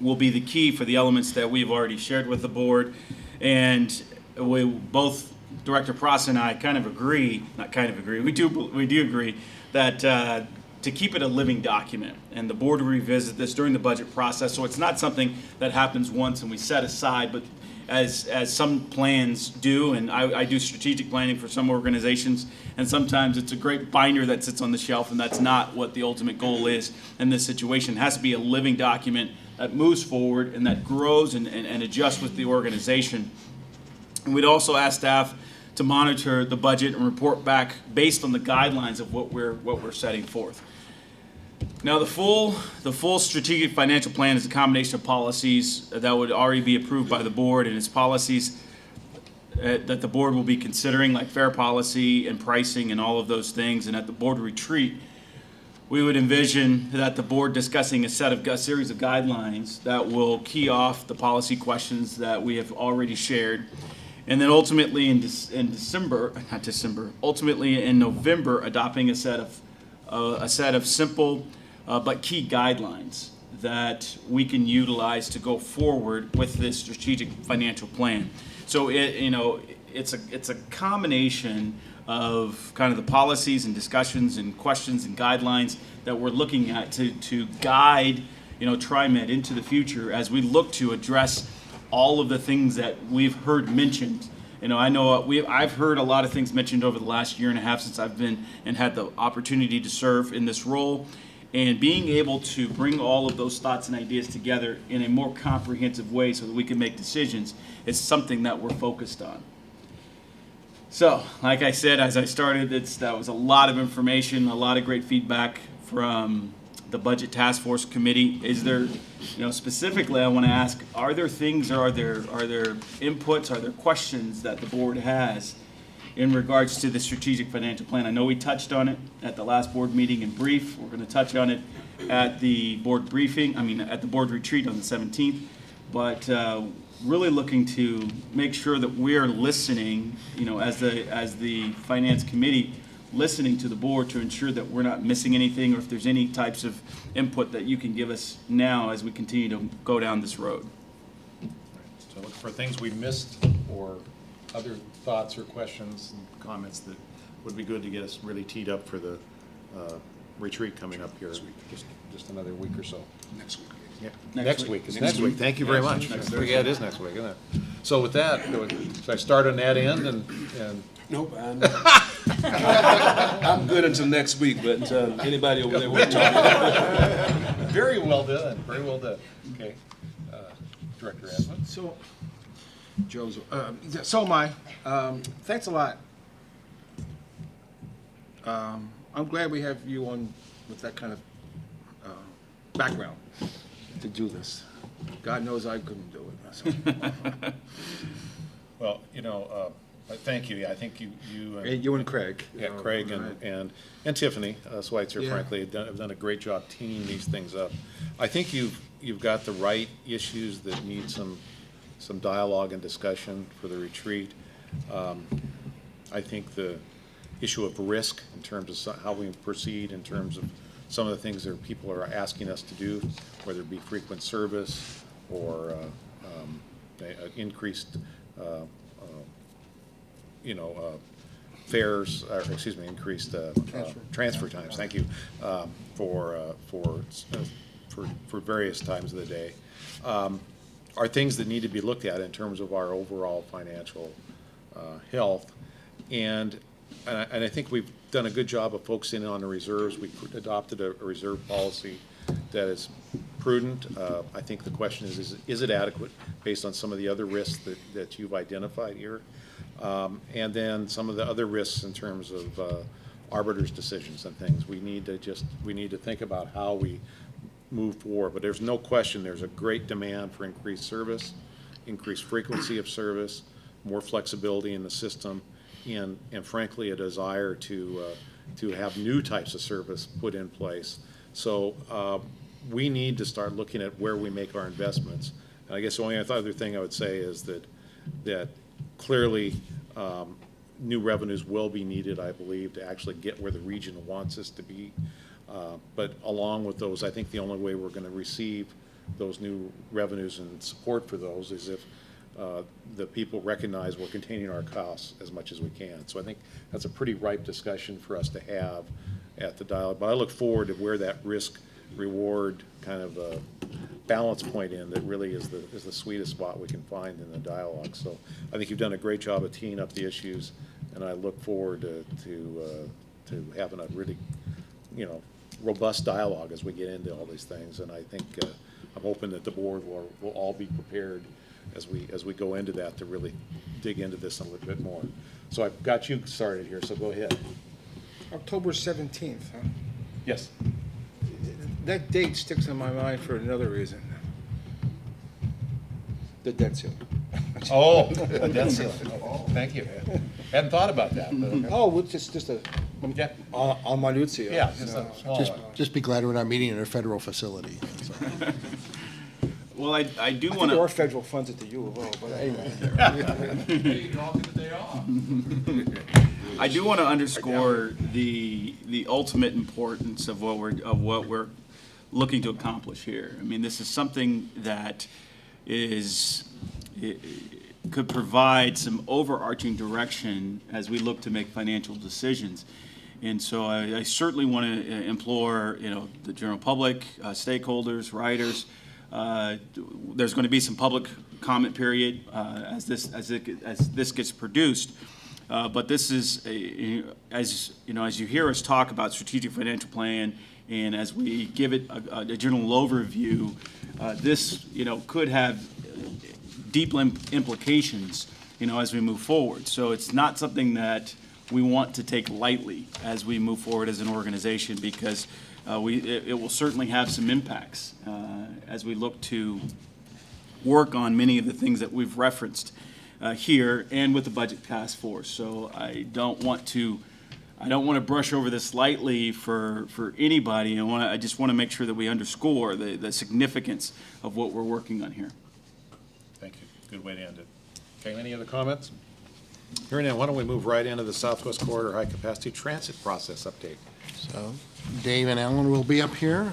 will be the key for the elements that we've already shared with the board. And we both, Director Pross and I kind of agree, not kind of agree, we do agree that to keep it a living document, and the board will revisit this during the budget process. So it's not something that happens once and we set aside, but as some plans do, and I do strategic planning for some organizations, and sometimes it's a great binder that sits on the shelf, and that's not what the ultimate goal is in this situation. It has to be a living document that moves forward and that grows and adjusts with the organization. And we'd also ask staff to monitor the budget and report back based on the guidelines of what we're setting forth. Now, the full strategic financial plan is a combination of policies that would already be approved by the board, and it's policies that the board will be considering, like fair policy and pricing and all of those things. And at the board retreat, we would envision that the board discussing a series of guidelines that will key off the policy questions that we have already shared. And then ultimately ultimately in November, adopting a set of simple but key guidelines that we can utilize to go forward with this strategic financial plan. So it's a combination of kind of the policies and discussions and questions and guidelines that we're looking at to guide TriMet into the future as we look to address all of the things that we've heard mentioned. I've heard a lot of things mentioned over the last year and a half since I've been and had the opportunity to serve in this role, and being able to bring all of those thoughts and ideas together in a more comprehensive way so that we can make decisions is something that we're focused on. So, like I said, as I started, that was a lot of information, a lot of great feedback from the Budget Task Force Committee. Is there, specifically, I want to ask, are there things, or are there inputs, are there questions that the board has in regards to the strategic financial plan? I know we touched on it at the last board meeting in brief. We're going to touch on it at the board at the board retreat on the 17th. But really looking to make sure that we're listening, as the Finance Committee, listening to the board to ensure that we're not missing anything, or if there's any types of input that you can give us now as we continue to go down this road. So look for things we missed or other thoughts or questions and comments that would be good to get us really teed up for the retreat coming up here just another week or so. Next week. Yeah. Next week. It's next week. Thank you very much. Yeah, it is next week, isn't it? So with that, should I start on that end and Nope, I'm good until next week, but anybody over there want to talk? Very well done. Very well done. Okay. Director Asman. So, Joseph, so am I. Thanks a lot. I'm glad we have you on with that kind of background to do this. God knows I couldn't do it myself. Well, thank you. I think you You and Craig. Yeah, Craig and Tiffany Schweitzer, Yeah. frankly, have done a great job teeing these things up. I think you've got the right issues that need some dialogue and discussion for the retreat. I think the issue of risk in terms of how we proceed, in terms of some of the things that people are asking us to do, whether it be frequent service or increased fares, increased transfer times. Thank you for various times of the day, are things that need to be looked at in terms of our overall financial health. And I think we've done a good job of focusing on the reserves. We adopted a reserve policy that is prudent. I think the question is it adequate based on some of the other risks that you've identified here? And then some of the other risks in terms of arbiters' decisions and things. We need to think about how we move forward. But there's no question there's a great demand for increased service, increased frequency of service, more flexibility in the system, and frankly a desire to have new types of service put in place. So we need to start looking at where we make our investments. And I guess the only other thing I would say is that clearly new revenues will be needed, I believe, to actually get where the region wants us to be. But along with those, I think the only way we're going to receive those new revenues and support for those is if the people recognize we're containing our costs as much as we can. So I think that's a pretty ripe discussion for us to have at the dialogue. But I look forward to where that risk-reward kind of balance point in that really is the sweetest spot we can find in the dialogue. So I think you've done a great job of teeing up the issues, and I look forward to having a really, robust dialogue as we get into all these things. And I think I'm hoping that the board will all be prepared as we go into that to really dig into this a little bit more. So I've got you started here, so go ahead. October 17th, huh? Yes. That date sticks in my mind for another reason. The debt ceiling. Oh, debt ceiling. Thank you. Hadn't thought about that, but okay. Oh, it's just a, Yeah. on minutiae. Yeah, just a small one. Just be glad we're not meeting in a federal facility. Well, I do I think want there are to, federal funds at the U of O, but anyway. I do want to underscore the ultimate importance of what we're looking to accomplish here. I mean, this is something that could provide some overarching direction as we look to make financial decisions. And so I certainly want to implore, the general public, stakeholders, riders. There's going to be some public comment period as this gets produced. But this is as you hear us talk about strategic financial plan, and as we give it a general overview, this could have deep implications as we move forward. So it's not something that we want to take lightly as we move forward as an organization, because it will certainly have some impacts as we look to work on many of the things that we've referenced here and with the budget task force. So I don't want to brush over this lightly for anybody. I just want to make sure that we underscore the significance of what we're working on here. Thank you. Good way to end it. Okay, any other comments? Hearing none, why don't we move right into the Southwest Corridor High Capacity Transit Process update? So Dave and Alan will be up here.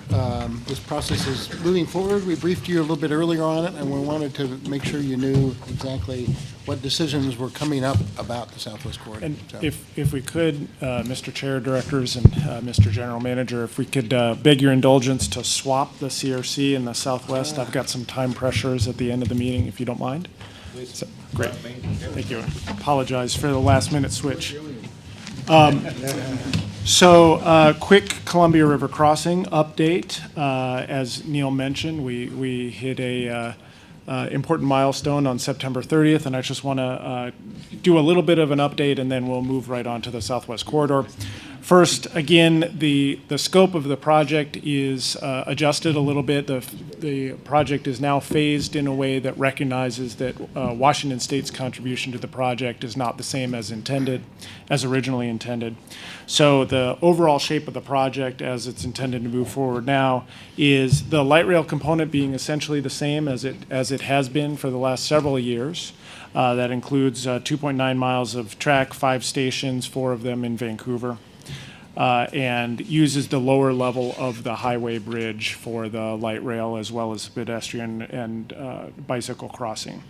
This process is moving forward. We briefed you a little bit earlier on it, and we wanted to make sure you knew exactly what decisions were coming up about the Southwest Corridor. And So- if we could, Mr. Chair, Directors, and Mr. General Manager, if we could beg your indulgence to swap the CRC and the Southwest. I've got some time pressures at the end of the meeting, if you don't mind. So- Great. Thank you. Apologize for the last-minute switch. Quick Columbia River crossing update. As Neil mentioned, we hit a important milestone on September 30th, and I just want to do a little bit of an update, and then we'll move right on to the Southwest Corridor. First, again, the scope of the project is adjusted a little bit. The project is now phased in a way that recognizes that Washington State's contribution to the project is not the same as originally intended. So the overall shape of the project, as it's intended to move forward now, is the light rail component being essentially the same as it has been for the last several years. That includes 2.9 miles of track, 5 stations, 4 of them in Vancouver. And uses the lower level of the highway bridge for the light rail as well as pedestrian and bicycle crossing.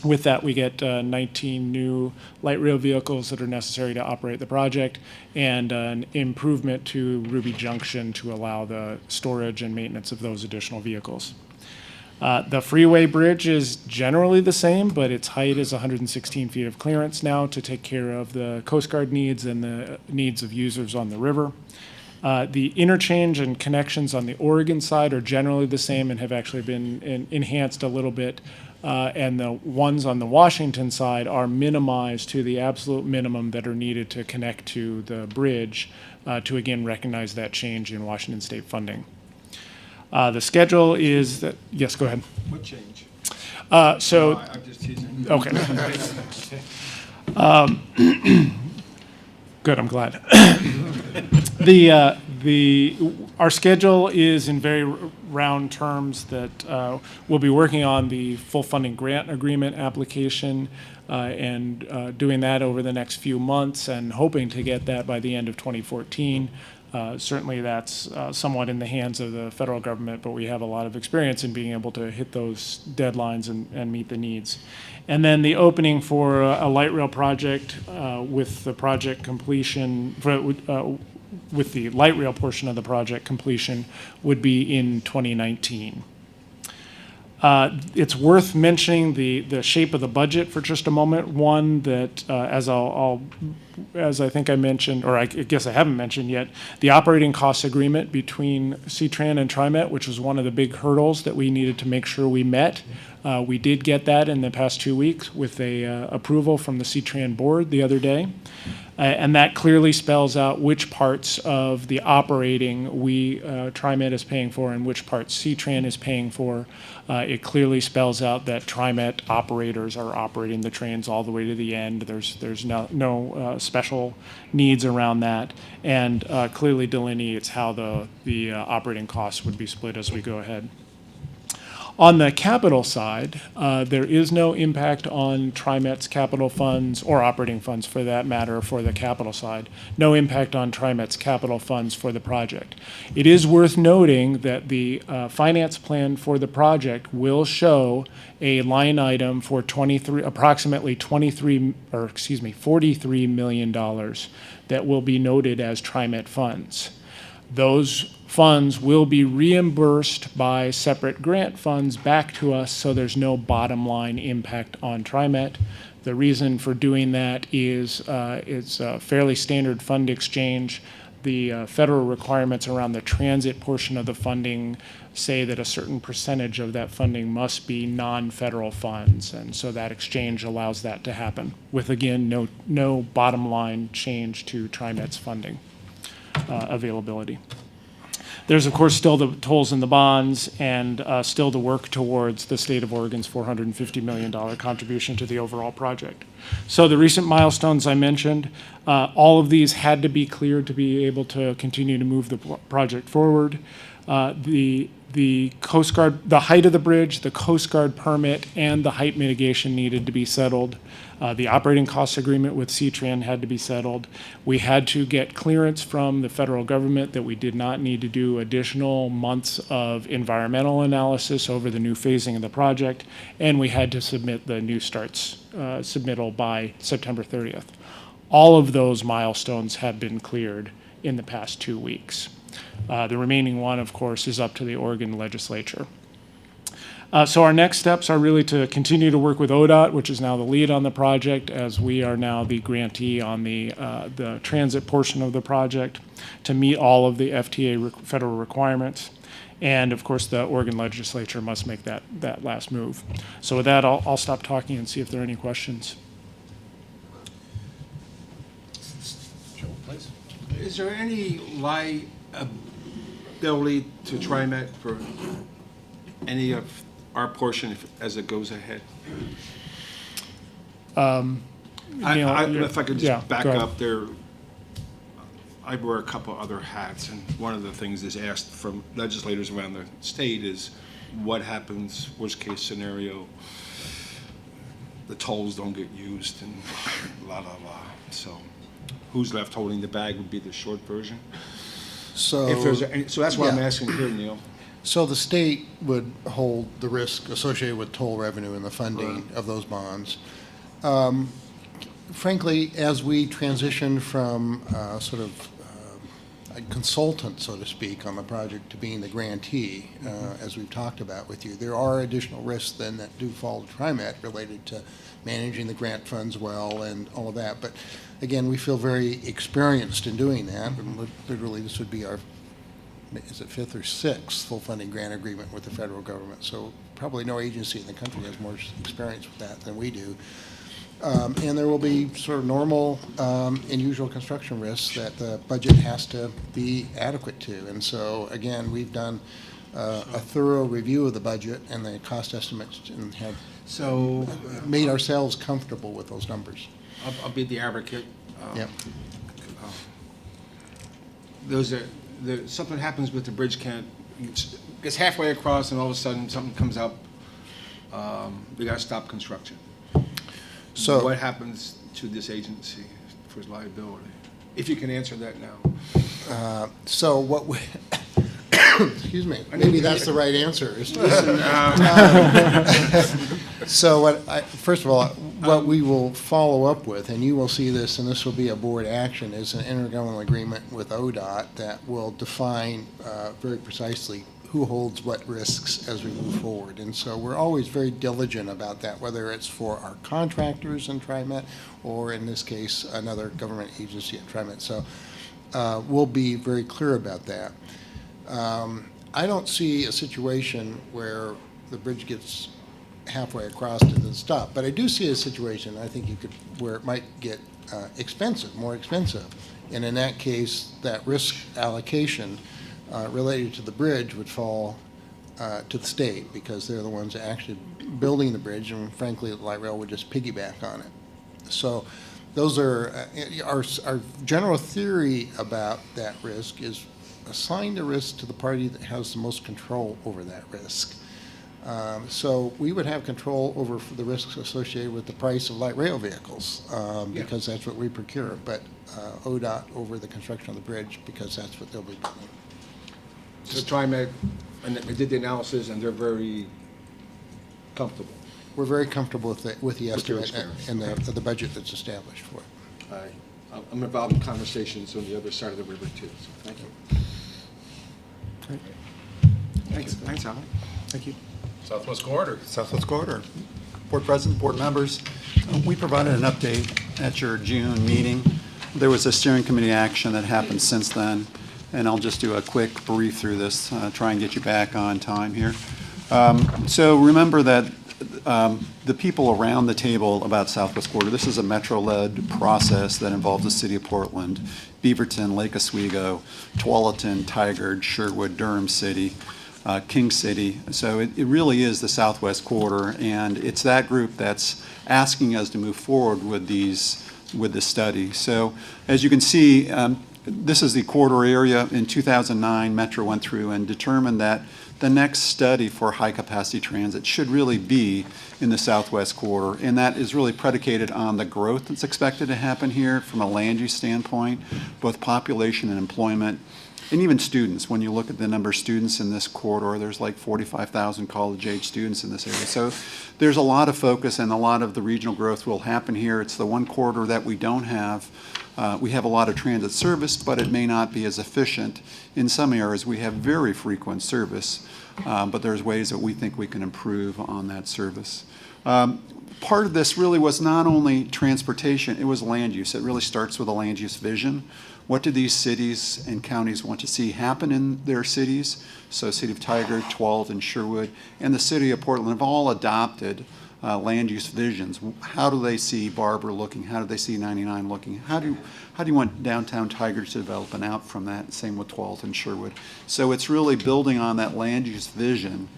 With that, we get 19 new light rail vehicles that are necessary to operate the project, and an improvement to Ruby Junction to allow the storage and maintenance of those additional vehicles. The freeway bridge is generally the same, but its height is 116 feet of clearance now to take care of the Coast Guard needs and the needs of users on the river. The interchange and connections on the Oregon side are generally the same and have actually been enhanced a little bit. And the ones on the Washington side are minimized to the absolute minimum that are needed to connect to the bridge to again recognize that change in Washington State funding. The schedule is that, yes, go ahead. What change? I'm just teasing. Okay. Good, I'm glad. Our schedule is in very round terms that we'll be working on the full funding grant agreement application and doing that over the next few months and hoping to get that by the end of 2014. Certainly, that's somewhat in the hands of the federal government, but we have a lot of experience in being able to hit those deadlines and meet the needs. And then the opening for a light rail project with the project completion, with the light rail portion of the project completion, would be in 2019. It's worth mentioning the shape of the budget for just a moment. One that, as I think I mentioned, or I guess I haven't mentioned yet, the operating costs agreement between C-Tran and TriMet, which was one of the big hurdles that we needed to make sure we met. We did get that in the past 2 weeks with a approval from the C-Tran board the other day. And that clearly spells out which parts of the operating TriMet is paying for and which parts C-Tran is paying for. It clearly spells out that TriMet operators are operating the trains all the way to the end. There's no special needs around that, and clearly delineates how the operating costs would be split as we go ahead. On the capital side, there is no impact on TriMet's capital funds, or operating funds for that matter, for the capital side. No impact on TriMet's capital funds for the project. It is worth noting that the finance plan for the project will show a line item for approximately $43 million that will be noted as TriMet funds. Those funds will be reimbursed by separate grant funds back to us, so there's no bottom line impact on TriMet. The reason for doing that is it's a fairly standard fund exchange. The federal requirements around the transit portion of the funding say that a certain percentage of that funding must be non-federal funds, and so that exchange allows that to happen with, again, no bottom line change to TriMet's funding availability. There's, of course, still the tolls and the bonds, and still the work towards the state of Oregon's $450 million contribution to the overall project. So the recent milestones I mentioned, all of these had to be cleared to be able to continue to move the project forward. The Coast Guard, the height of the bridge, the Coast Guard permit, and the height mitigation needed to be settled. The operating costs agreement with C-Tran had to be settled. We had to get clearance from the federal government that we did not need to do additional months of environmental analysis over the new phasing of the project, and we had to submit the new starts submittal by September 30th. All of those milestones have been cleared in the past 2 weeks. The remaining one, of course, is up to the Oregon legislature. So our next steps are really to continue to work with ODOT, which is now the lead on the project, as we are now the grantee on the transit portion of the project, to meet all of the FTA federal requirements. And of course, the Oregon legislature must make that last move. So with that, I'll stop talking and see if there are any questions. Joe, please. Is there any liability to TriMet for any of our portion as it goes ahead? If I could just back up there, I wear a couple other hats, and one of the things that's asked from legislators around the state is what happens, worst case scenario, the tolls don't get used and la la la. So who's left holding the bag would be the short version. So, If there's any, so that's what I'm yeah. asking here, Neil. So the state would hold the risk associated with toll revenue and the funding Right. of those bonds. Frankly, as we transition from sort of a consultant, so to speak, on the project to being the grantee, as we've talked about with you, there are additional risks then that do fall to TriMet related to managing the grant funds well and all of that. But again, we feel very experienced in doing that. And literally, this would be our, is it fifth or sixth full funding grant agreement with the federal government. So probably no agency in the country has more experience with that than we do. And there will be sort of normal and usual construction risks that the budget has to be adequate to. And so, again, we've done a thorough review of the budget and the cost estimates and have made ourselves comfortable with those numbers. I'll be the advocate. Yep. Something happens with the bridge, gets halfway across and all of a sudden something comes up. We gotta stop construction. So What happens to this agency for liability? If you can answer that now. So what we, excuse me, maybe that's the right answer. Is to listen. So first of all, what we will follow up with, and you will see this, and this will be a board action, is an intergovernmental agreement with ODOT that will define very precisely who holds what risks as we move forward. And so we're always very diligent about that, whether it's for our contractors in TriMet or in this case, another government agency at TriMet. So we'll be very clear about that. I don't see a situation where the bridge gets halfway across to the stop, but I do see a situation, I think where it might get expensive, more expensive. And in that case, that risk allocation related to the bridge would fall to the state because they're the ones actually building the bridge, and frankly, light rail would just piggyback on it. So those are, our general theory about that risk is assign the risk to the party that has the most control over that risk. So we would have control over the risks associated with the price of light rail vehicles because that's what we procure, but ODOT over the construction of the bridge because that's what they'll be doing. So TriMet, and they did the analysis, and they're very comfortable. We're very comfortable with the With your estimate experience. and the budget that's established for it. I'm involved in conversations on the other side of the river too, so thank you. Thanks, Alan. Thank you. Southwest Corridor. Southwest Corridor. Board President, board members, we provided an update at your June meeting. There was a steering committee action that happened since then, and I'll just do a quick brief through this, try and get you back on time here. So remember that the people around the table about Southwest Corridor, this is a Metro-led process that involves the city of Portland, Beaverton, Lake Oswego, Tualatin, Tigard, Sherwood, Durham City, King City. So it really is the Southwest Corridor, and it's that group that's asking us to move forward with this study. So as you can see, this is the corridor area. In 2009, Metro went through and determined that the next study for high-capacity transit should really be in the Southwest Corridor, and that is really predicated on the growth that's expected to happen here from a land use standpoint, both population and employment, and even students. When you look at the number of students in this corridor, there's like 45,000 college-age students in this area. So there's a lot of focus, and a lot of the regional growth will happen here. It's the one corridor that we don't have. We have a lot of transit service, but it may not be as efficient. In some areas, we have very frequent service, but there's ways that we think we can improve on that service. Part of this really was not only transportation, it was land use. It really starts with a land use vision. What do these cities and counties want to see happen in their cities? So City of Tigard, Tualatin, Sherwood, and the City of Portland have all adopted land use visions. How do they see Barber looking? How do they see 99 looking? How do you want downtown Tigard to develop, and out from that? Same with Tualatin, Sherwood. So it's really building on that land use vision,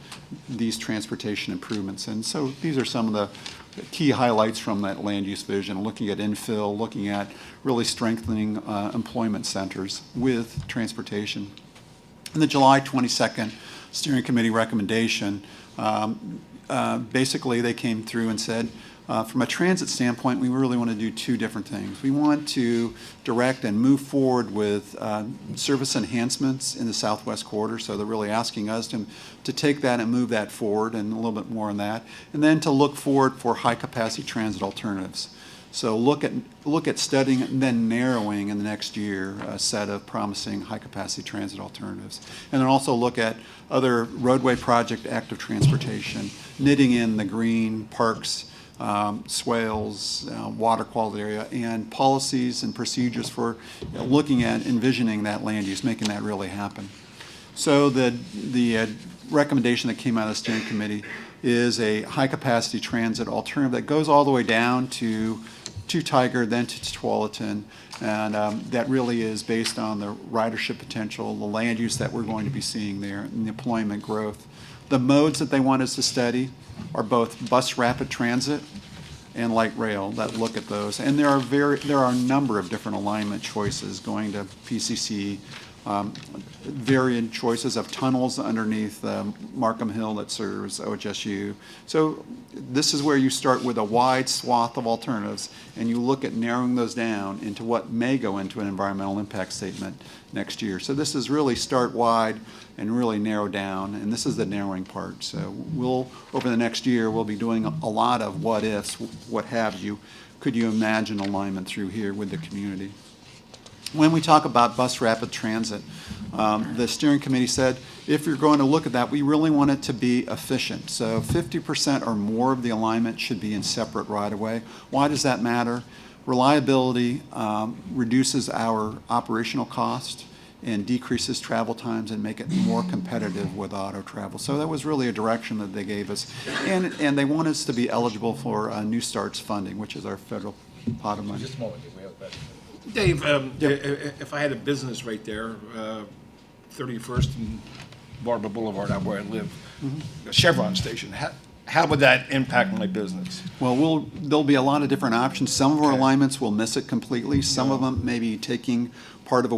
these transportation improvements. And so these are some of the key highlights from that land use vision, looking at infill, looking at really strengthening employment centers with transportation. In the July 22nd steering committee recommendation, basically they came through and said, from a transit standpoint, we really want to do two different things. We want to direct and move forward with service enhancements in the Southwest Corridor, so they're really asking us to take that and move that forward, and a little bit more on that, and then to look forward for high-capacity transit alternatives. So look at studying and then narrowing in the next year a set of promising high-capacity transit alternatives. And then also look at other roadway project active transportation, knitting in the green, parks, swales, water quality area, and policies and procedures for looking at envisioning that land use, making that really happen. So the recommendation that came out of the steering committee is a high-capacity transit alternative that goes all the way down to Tigard, then to Tualatin, and that really is based on the ridership potential, the land use that we're going to be seeing there, and the employment growth. The modes that they want us to study are both bus rapid transit and light rail that look at those. And there are a number of different alignment choices going to PCC, varied choices of tunnels underneath Markham Hill that serves OHSU. So this is where you start with a wide swath of alternatives, and you look at narrowing those down into what may go into an environmental impact statement next year. So this is really start wide and really narrow down, and this is the narrowing part. So we'll, over the next year, we'll be doing a lot of what ifs, what have you. Could you imagine alignment through here with the community? When we talk about bus rapid transit, the steering committee said, if you're going to look at that, we really want it to be efficient. So 50% or more of the alignment should be in separate right-of-way. Why does that matter? Reliability reduces our operational cost and decreases travel times and make it more competitive with auto travel. So that was really a direction that they gave us. And they want us to be eligible for New Starts funding, which is our federal pot of money. Just a moment, we have that. Dave, if I had a business right there, 31st and Barber Boulevard, out where I live, a Chevron station, how would that impact my business? Well, there'll be a lot of different options. Some of our alignments will miss it completely. Some of them may be taking part of a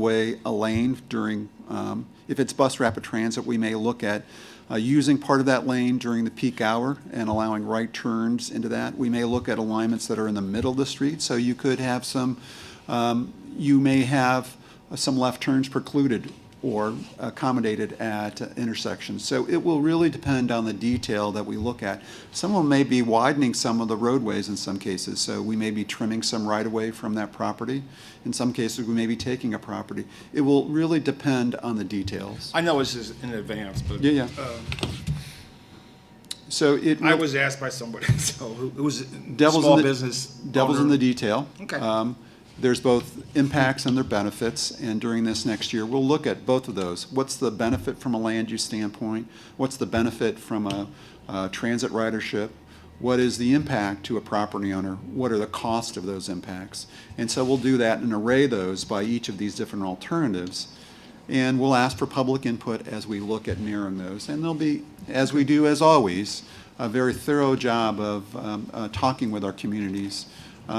lane during, if it's bus rapid transit, we may look at using part of that lane during the peak hour and allowing right turns into that. We may look at alignments that are in the middle of the street, so you could have some, you may have some left turns precluded or accommodated at intersections. So it will really depend on the detail that we look at. Some of them may be widening some of the roadways in some cases, so we may be trimming some right-of-way from that property. In some cases, we may be taking a property. It will really depend on the details. I know this is in advance, but Yeah. So it. I was asked by somebody, so it was Devil's small in the, business. Devil's in owner. the detail. Okay. There's both impacts and their benefits, and during this next year, we'll look at both of those. What's the benefit from a land use standpoint? What's the benefit from a transit ridership? What is the impact to a property owner? What are the costs of those impacts? And so we'll do that and array those by each of these different alternatives. And we'll ask for public input as we look at narrowing those. And there'll be, as we do as always, a very thorough job of talking with our communities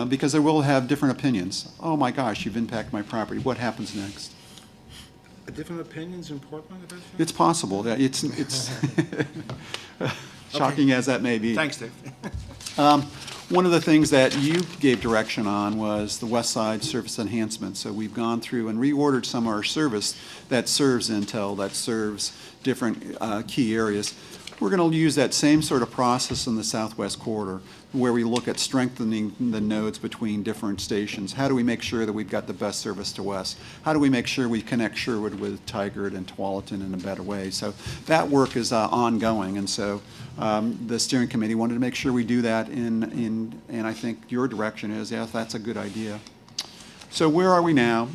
because they will have different opinions. Oh my gosh, you've impacted my property. What happens next? Different opinions in Portland about that? It's possible. It's shocking as that may be. Thanks, Dave. One of the things that you gave direction on was the West Side service enhancement. So we've gone through and reordered some of our service that serves Intel, that serves different key areas. We're going to use that same sort of process in the Southwest Corridor, where we look at strengthening the nodes between different stations. How do we make sure that we've got the best service to West? How do we make sure we connect Sherwood with Tigard and Tualatin in a better way? So that work is ongoing, and so the steering committee wanted to make sure we do that and I think your direction is, yes, that's a good idea. So where are we now?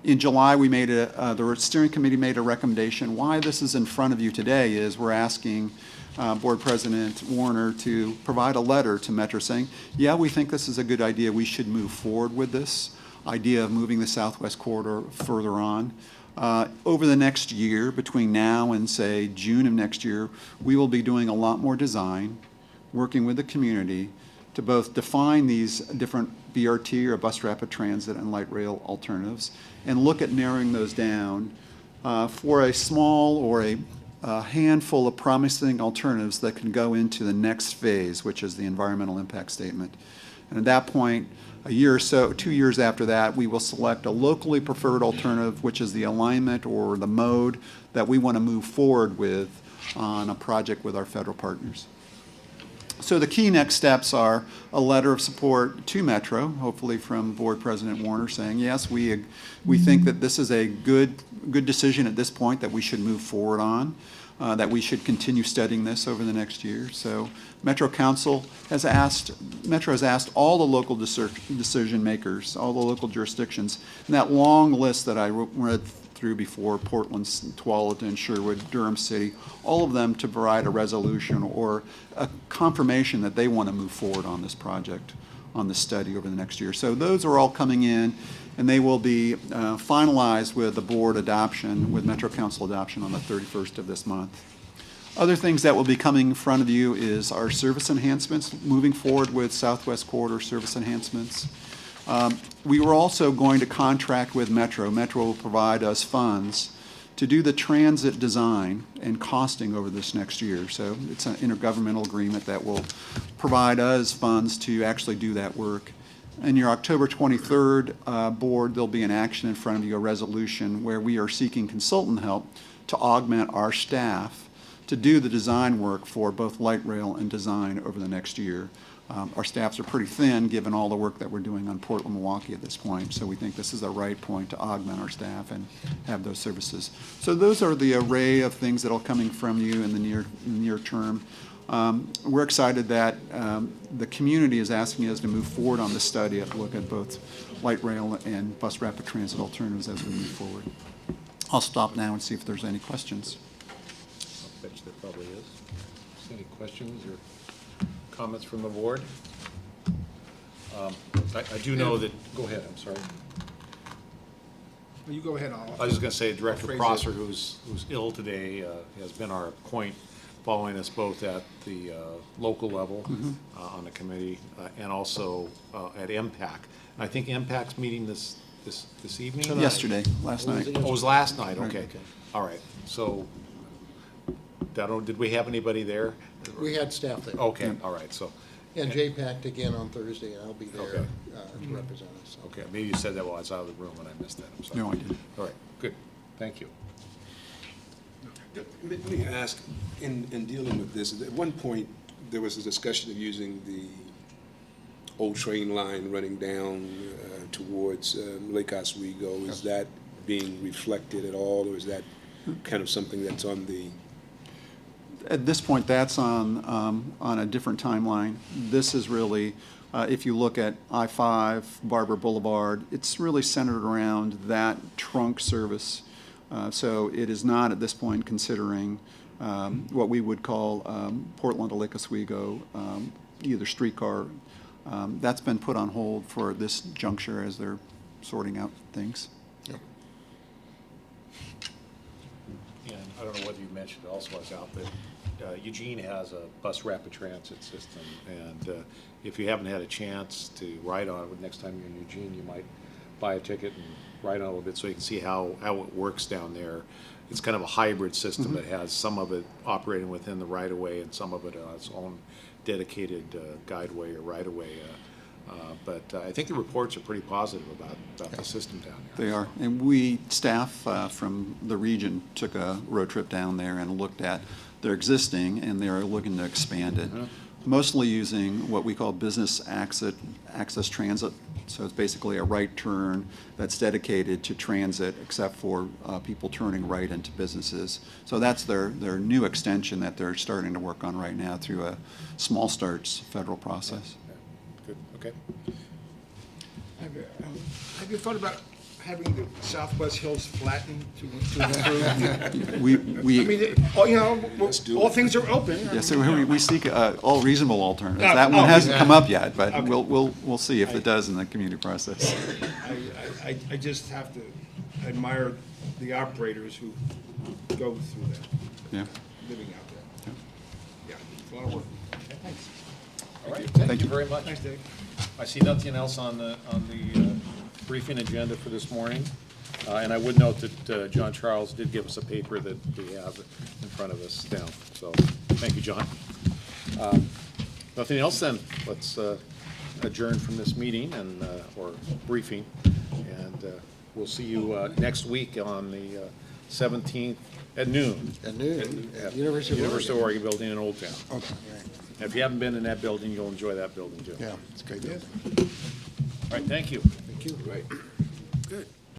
In July, we made the steering committee made a recommendation. Why this is in front of you today is we're asking Board President Warner to provide a letter to Metro saying, yeah, we think this is a good idea. We should move forward with this idea of moving the Southwest Corridor further on. Over the next year, between now and say June of next year, we will be doing a lot more design, working with the community to both define these different BRT or bus rapid transit and light rail alternatives and look at narrowing those down for a small or a handful of promising alternatives that can go into the next phase, which is the environmental impact statement. And at that point, a year or so, 2 years after that, we will select a locally preferred alternative, which is the alignment or the mode that we want to move forward with on a project with our federal partners. So the key next steps are a letter of support to Metro, hopefully from Board President Warner, saying, yes, we think that this is a good decision at this point that we should move forward on, that we should continue studying this over the next year. So Metro Council has asked all the local decision makers, all the local jurisdictions, and that long list that I read through before, Portland, Tualatin, Sherwood, Durham City, all of them to provide a resolution or a confirmation that they want to move forward on this project, on this study over the next year. So those are all coming in, and they will be finalized with the board adoption, with Metro Council adoption on the 31st of this month. Other things that will be coming in front of you is our service enhancements, moving forward with Southwest Corridor service enhancements. We were also going to contract with Metro. Metro will provide us funds to do the transit design and costing over this next year. So it's an intergovernmental agreement that will provide us funds to actually do that work. In your October 23rd board, there'll be an action in front of you, a resolution where we are seeking consultant help to augment our staff to do the design work for both light rail and design over the next year. Our staffs are pretty thin, given all the work that we're doing on Portland, Milwaukee at this point, so we think this is the right point to augment our staff and have those services. So those are the array of things that are coming from you in the near term. We're excited that the community is asking us to move forward on the study and look at both light rail and bus rapid transit alternatives as we move forward. I'll stop now and see if there's any questions. I bet there probably is. Any questions or comments from the board? I do know that, go ahead, I'm sorry. You go ahead, I was just going to say Director phrase Prosser, who's ill today, has been our point following us both at the local level on the committee and also at MPAC. I think MPAC's meeting this evening? Yesterday, last night. Oh, it was last night, okay. All right, so, did we have anybody there? We had staff there. Okay, all right, so, And JPAC again on Thursday, and I'll be there Okay. to represent us. okay, maybe you said that while I was out of the room and I missed that, I'm sorry. No, I didn't. All right, good, thank you. Let me ask, in dealing with this, at one point, there was a discussion of using the old train line running down towards Lake Oswego. Is that being reflected at all, or is that kind of something that's on the? At this point, that's on a different timeline. This is really, if you look at I-5, Barber Boulevard, it's really centered around that trunk service. So it is not at this point considering what we would call Portland to Lake Oswego, either streetcar. That's been put on hold for this juncture as they're sorting out things. And I don't know whether you mentioned it also, I was out, but Eugene has a bus rapid transit system, and if you haven't had a chance to ride on it, next time you're in Eugene, you might buy a ticket and ride on it a little bit so you can see how it works down there. It's kind of a hybrid system that has some of it operating within the right-of-way and some of it on its own dedicated guideway or right-of-way. But I think the reports are pretty positive about the system down there. They are. And we, staff from the region, took a road trip down there and looked at their existing, and they are looking to expand it, mostly using what we call business access transit. So it's basically a right turn that's dedicated to transit, except for people turning right into businesses. So that's their new extension that they're starting to work on right now through a small starts federal process. Good, okay. Have you thought about having the Southwest Hills flattened to improve? We I mean, all things are open. yes, so we seek all reasonable alternatives. Oh, That one oh, hasn't yeah. come up yet, but Okay. we'll see if it does in the community process. I just have to admire the operators who go through that, Yeah. living out there. Yeah, it's a lot of work. All right, Thank thank you you. very much. Thanks, Dave. I see nothing else on the briefing agenda for this morning. And I would note that John Charles did give us a paper that we have in front of us now. So, thank you, John. Nothing else then? Let's adjourn from this meeting and, or briefing. And we'll see you next week on the 17th at noon. At noon, At University of Oregon Building in Old Town. Okay, right. If you haven't been in that building, you'll enjoy that building too. Yeah, it's a great building. All right, thank you. Thank you. Right. Good.